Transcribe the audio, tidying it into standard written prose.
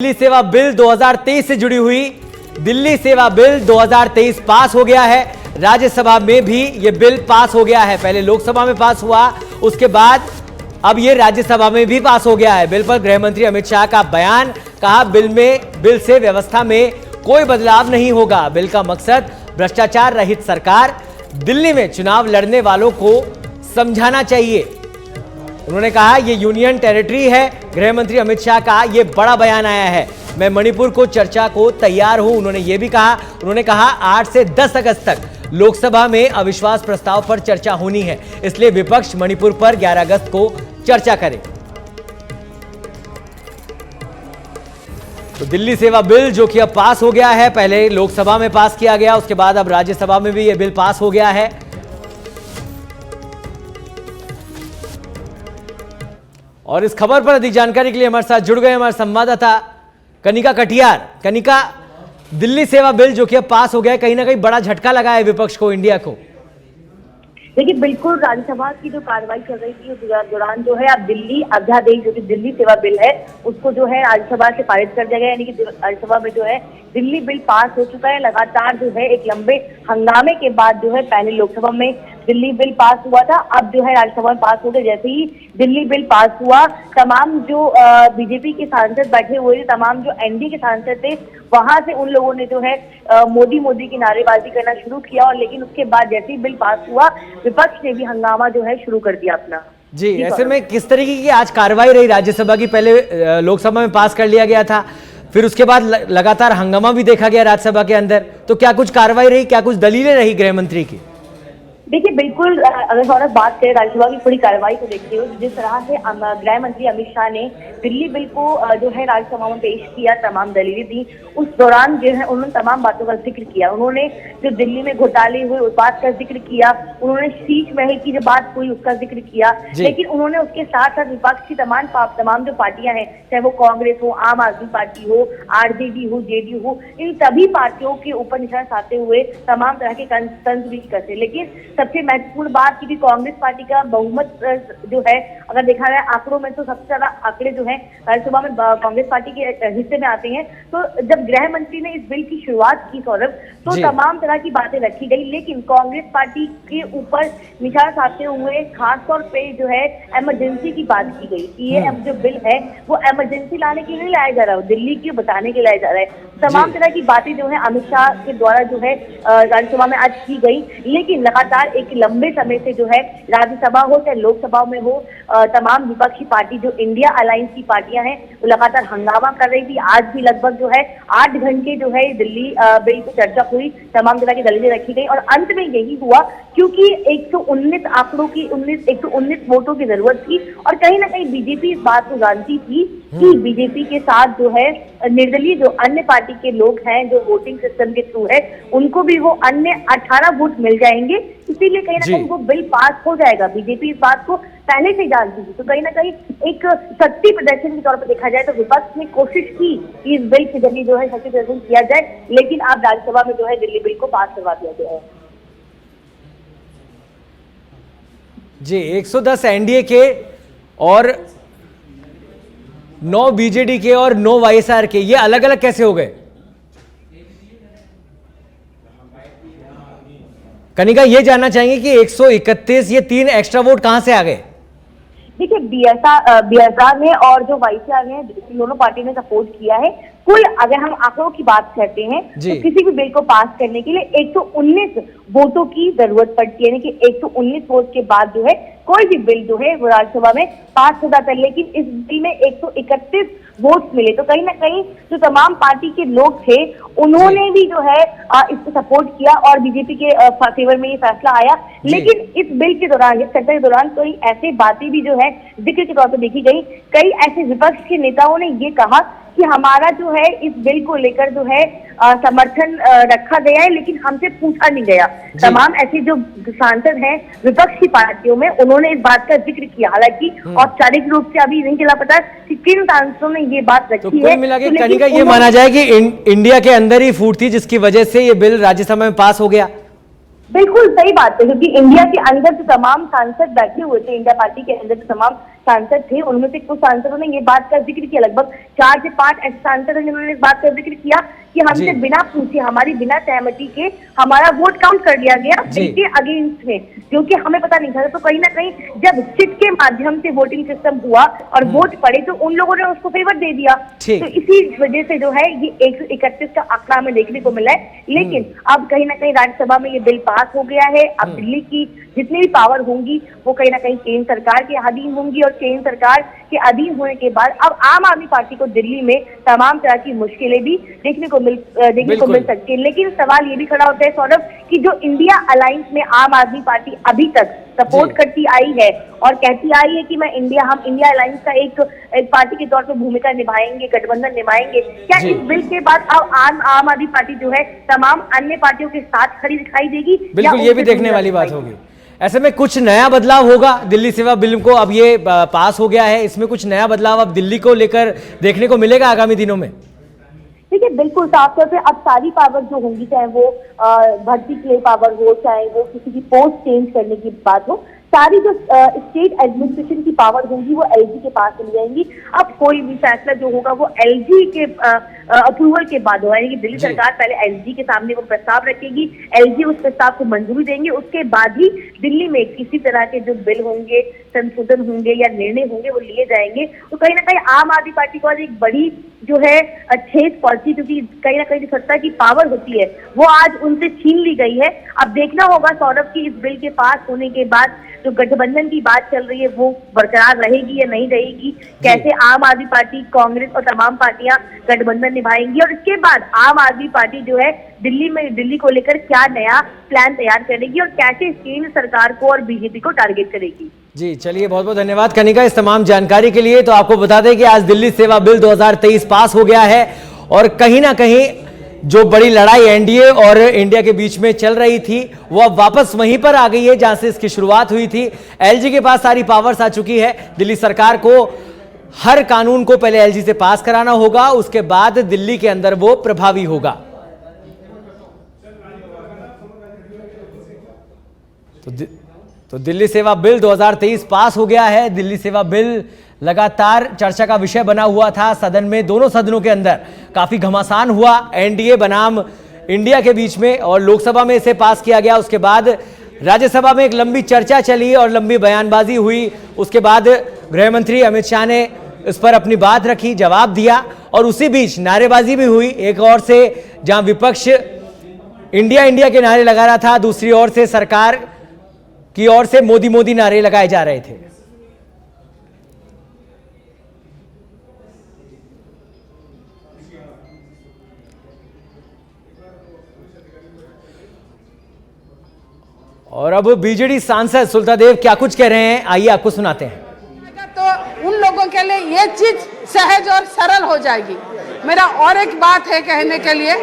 दिल्ली सेवा बिल 2023 से जुड़ी हुई दिल्ली सेवा बिल 2023 पास हो गया है। राज्यसभा में भी यह बिल पास हो गया है। पहले लोकसभा में पास हुआ, उसके बाद अब यह राज्यसभा में भी पास हो गया है। बिल पर गृह मंत्री अमित शाह का बयान, कहा बिल से व्यवस्था में कोई बदलाव नहीं होगा। बिल का मकसद भ्रष्टाचार रहित सरकार, दिल्ली में चुनाव लड़ने वालों को समझाना चाहिए। उन्होंने कहा यह यूनियन टेरिटरी है। गृह मंत्री अमित शाह का यह बड़ा बयान आया है। मैं मणिपुर को चर्चा को तैयार हूं, उन्होंने यह भी कहा। उन्होंने कहा 8 से 10 अगस्त तक लोकसभा में अविश्वास प्रस्ताव पर चर्चा होनी है, इसलिए विपक्ष मणिपुर पर 11 अगस्त को चर्चा करे। तो दिल्ली सेवा बिल जो कि अब पास हो गया है, पहले लोकसभा में पास किया गया, उसके बाद अब राज्यसभा में भी यह बिल पास हो गया है। और इस खबर पर अधिक जानकारी के लिए हमारे साथ जुड़ गए हमारे संवाददाता कनिका कटियार। कनिका, दिल्ली सेवा बिल जो कि अब पास हो गया है, कहीं ना कहीं बड़ा झटका लगा है विपक्ष को, इंडिया को। देखिए, बिल्कुल राज्यसभा की जो कार्रवाई चल रही थी उस दौरान जो है अब दिल्ली अध्यादेश जो कि दिल्ली सेवा बिल है उसको जो है राज्यसभा से पारित कर दिया गया, यानी कि राज्यसभा में जो है दिल्ली बिल पास हो चुका है। लगातार जो है एक लंबे हंगामे के बाद जो है पहले लोकसभा में दिल्ली बिल पास हुआ था, अब जो है राज्यसभा में पास हो गया। जैसे ही दिल्ली बिल पास हुआ, तमाम जो बीजेपी के सांसद बैठे हुए थे, तमाम जो एनडीए के सांसद थे, वहां से उन लोगों ने जो है मोदी मोदी की नारेबाजी करना शुरू किया। और लेकिन उसके बाद जैसे ही बिल पास हुआ, विपक्ष ने भी हंगामा जो है शुरू कर दिया अपना। जी, ऐसे में किस तरीके की आज कार्रवाई रही राज्यसभा की? पहले लोकसभा में पास कर लिया गया था, फिर उसके बाद लगातार हंगामा भी देखा गया राज्यसभा के अंदर, तो क्या कुछ कार्रवाई रही, क्या कुछ दलीलें रही गृह मंत्री की? देखिए, बिल्कुल अगर सौरभ बात करें राज्यसभा की पूरी कार्रवाई को देखते हुए, जिस तरह से गृह मंत्री अमित शाह ने दिल्ली बिल को जो है राज्यसभा में पेश किया, तमाम दलीलें दी, उस दौरान जो है उन्होंने तमाम बातों का जिक्र किया। उन्होंने जो दिल्ली में घोटाले हुए उस बात का जिक्र किया, उन्होंने शीश महल की जो बात हुई उसका जिक्र किया, लेकिन उन्होंने उसके साथ साथ विपक्ष की तमाम जो पार्टियां हैं, चाहे वो कांग्रेस हो, आम आदमी पार्टी हो, आरजेडी हो, जेडीयू हो, इन सभी पार्टियों के ऊपर निशाना साधते हुए तमाम तरह के तंज भी कसे। लेकिन सबसे महत्वपूर्ण बात की कांग्रेस पार्टी का बहुमत जो है, अगर देखा जाए आंकड़ों में, तो सबसे ज्यादा आंकड़े जो है राज्यसभा में कांग्रेस पार्टी के हिस्से में आते हैं। तो जब गृह मंत्री ने इस बिल की शुरुआत की सौरभ, तो तमाम तरह की बातें रखी गई, लेकिन कांग्रेस पार्टी के ऊपर निशाना साधते हुए खासतौर पे जो है इमरजेंसी की बात की गई कि ये जो बिल है वो इमरजेंसी लाने के लिए लाया जा रहा है, दिल्ली की बताने के लाया जा रहा है। तमाम तरह की बातें जो है अमित शाह के द्वारा जो है राज्यसभा में आज की गई, लेकिन लगातार एक लंबे समय से जो है राज्यसभा हो चाहे लोकसभा में हो, तमाम विपक्षी पार्टी जो इंडिया अलायंस की पार्टियां हैं वो लगातार हंगामा कर रही थी। आज भी लगभग जो है 8 घंटे जो है दिल्ली बिल पर चर्चा हुई, तमाम तरह की दलीलें रखी गई और अंत में यही हुआ क्योंकि 119 आंकड़ों की 119 वोटों की जरूरत थी। और कहीं ना कहीं बीजेपी इस बात को जानती थी कि बीजेपी के साथ जो है निर्दलीय जो अन्य पार्टी के लोग हैं जो वोटिंग सिस्टम के थ्रू है, उनको भी वो अन्य 18 वोट मिल जाएंगे, इसीलिए कहीं ना कहीं वो बिल पास हो जाएगा। बीजेपी इस बात को पहले से जानती थी। तो कहीं ना कहीं एक शक्ति प्रदर्शन के तौर पर देखा जाए तो विपक्ष ने कोशिश की कि इस बिल के जरिए जो है शक्ति प्रदर्शन किया जाए, लेकिन अब राज्यसभा में जो है दिल्ली बिल को पास करवा दिया गया है। जी, 110 एनडीए के और 9 बीजेडी के और 9 वाईएसआर के, ये अलग अलग कैसे हो गए? कनिका, ये जानना चाहेंगे कि 131 ये 3 एक्स्ट्रा वोट कहां से आ गए? देखिए, बीएसआर ने और जो वाईसीआर ने, दोनों पार्टी ने सपोर्ट किया है। कुल अगर हम आंकड़ों की बात करते हैं तो किसी भी बिल को पास करने के लिए 119 वोटों की जरूरत पड़ती है, यानी कि 119 वोट के बाद जो है कोई भी बिल जो है वो राज्यसभा में पास हो जाता है। लेकिन इस बिल में 131 वोट मिले, तो कहीं ना कहीं जो तमाम पार्टी के लोग थे उन्होंने भी जो है इसको सपोर्ट किया और बीजेपी के फेवर में ये फैसला आया। लेकिन इस बिल के दौरान, इस चर्चा के दौरान कई ऐसे बातें भी जो है जिक्र के तौर पर देखी गई। कई ऐसे विपक्ष के नेताओं ने ये कहा कि हमारा जो है इस बिल को लेकर जो है समर्थन रखा गया है, लेकिन हमसे पूछा नहीं गया। तमाम ऐसे जो सांसद हैं विपक्ष की पार्टियों में, उन्होंने इस बात का जिक्र किया। हालांकि औपचारिक रूप से अभी नहीं चला पता कि किन सांसदों ने ये बात रखी है। कुल मिला के कनिका ये माना जाए कि इंडिया के अंदर ही फूट थी जिसकी वजह से ये बिल राज्यसभा में पास हो गया। बिल्कुल सही बात है, क्योंकि इंडिया के अंदर जो तमाम सांसद बैठे हुए थे, इंडिया पार्टी के अंदर जो तमाम सांसद थे, उनमें से कुछ सांसदों ने ये बात का जिक्र किया, लगभग 4 से 5 ऐसे सांसदों ने उन्होंने इस बात का जिक्र किया कि हमसे बिना पूछे, हमारी बिना सहमति के हमारा वोट काउंट कर लिया गया बिल के अगेंस्ट में, जो कि हमें पता नहीं था। तो कहीं ना कहीं जब चिट के माध्यम से वोटिंग सिस्टम हुआ और वोट पड़े तो उन लोगों ने उसको फेवर दे दिया। तो इसी वजह से जो है ये 131 का आंकड़ा हमें देखने को मिला है। लेकिन अब कहीं ना कहीं राज्यसभा में ये बिल पास हो गया है। अब दिल्ली की जितनी भी पावर होंगी वो कहीं ना कहीं केंद्र सरकार के अधीन होंगी, और केंद्र सरकार के अधीन होने के बाद अब आम आदमी पार्टी को दिल्ली में तमाम तरह की मुश्किलें भी देखने को मिल सकती है। लेकिन सवाल ये भी खड़ा होता है सौरभ कि जो इंडिया अलायंस में आम आदमी पार्टी अभी तक सपोर्ट करती आई है और कहती आई है कि हम इंडिया अलायंस का एक पार्टी के तौर पर भूमिका निभाएंगे, गठबंधन निभाएंगे, क्या इस बिल के बाद अब आम आदमी पार्टी जो है तमाम अन्य पार्टियों के साथ खड़ी दिखाई देगी? बिल्कुल, ये भी देखने वाली बात होगी। ऐसे में कुछ नया बदलाव होगा दिल्ली सेवा बिल को, अब ये पास हो गया है, इसमें कुछ नया बदलाव अब दिल्ली को लेकर देखने को मिलेगा आगामी दिनों में? देखिए, बिल्कुल साफ तौर पे अब सारी पावर जो होंगी, चाहे वो भर्ती के लिए पावर हो, चाहे वो किसी की पोस्ट चेंज करने की बात हो, सारी जो स्टेट एडमिनिस्ट्रेशन की पावर होंगी वो एलजी के पास चली जाएंगी। अब कोई भी फैसला जो होगा वो एलजी के अप्रूवल के बाद होगा, यानी कि दिल्ली सरकार पहले एलजी के सामने वो प्रस्ताव रखेगी, एलजी उस प्रस्ताव को मंजूरी देंगे, उसके बाद ही दिल्ली में किसी तरह के जो बिल होंगे, संशोधन होंगे या निर्णय होंगे वो लिए जाएंगे। तो कहीं ना कहीं आम आदमी पार्टी को आज एक बड़ी जो है ठेस पहुंची, क्योंकि कहीं ना कहीं जो सत्ता की पावर होती है वो आज उनसे छीन ली गई है। अब देखना होगा सौरभ की इस बिल के पास होने के बाद जो गठबंधन की बात चल रही है वो बरकरार रहेगी या नहीं रहेगी, कैसे आम आदमी पार्टी, कांग्रेस और तमाम पार्टियां गठबंधन निभाएंगी, और इसके बाद आम आदमी पार्टी जो है दिल्ली को लेकर क्या नया प्लान तैयार करेगी और कैसे केंद्र सरकार को और बीजेपी को टारगेट करेगी। जी चलिए, बहुत बहुत धन्यवाद कनिका इस तमाम जानकारी के लिए। तो आपको बता दें कि आज दिल्ली सेवा बिल 2023 पास हो गया है, और कहीं ना कहीं जो बड़ी लड़ाई एनडीए और इंडिया के बीच में चल रही थी वो अब वापस वहीं पर आ गई है जहां से इसकी शुरुआत हुई थी। एलजी के पास सारी पावर्स आ चुकी है। दिल्ली सरकार को हर कानून को पहले एलजी से पास कराना होगा, उसके बाद दिल्ली के अंदर वो प्रभावी होगा। तो दिल्ली सेवा बिल 2023 पास हो गया है। दिल्ली सेवा बिल लगातार चर्चा का विषय बना हुआ था सदन में, दोनों सदनों के अंदर काफी घमासान हुआ एनडीए बनाम इंडिया के बीच में, और लोकसभा में इसे पास किया गया। उसके बाद राज्यसभा में एक लंबी चर्चा चली और लंबी बयानबाजी हुई। उसके बाद गृह मंत्री अमित शाह ने इस पर अपनी बात रखी, जवाब दिया, और उसी बीच नारेबाजी भी हुई। एक ओर से जहां विपक्ष इंडिया के नारे लगा रहा था, दूसरी ओर से सरकार की ओर से मोदी मोदी नारे लगाए जा रहे थे। और अब बीजेडी सांसद सुल्तादेव क्या कुछ कह रहे हैं, आइए आपको सुनाते हैं। तो उन लोगों के लिए ये चीज सहज और सरल हो जाएगी। मेरा और एक बात है कहने के लिए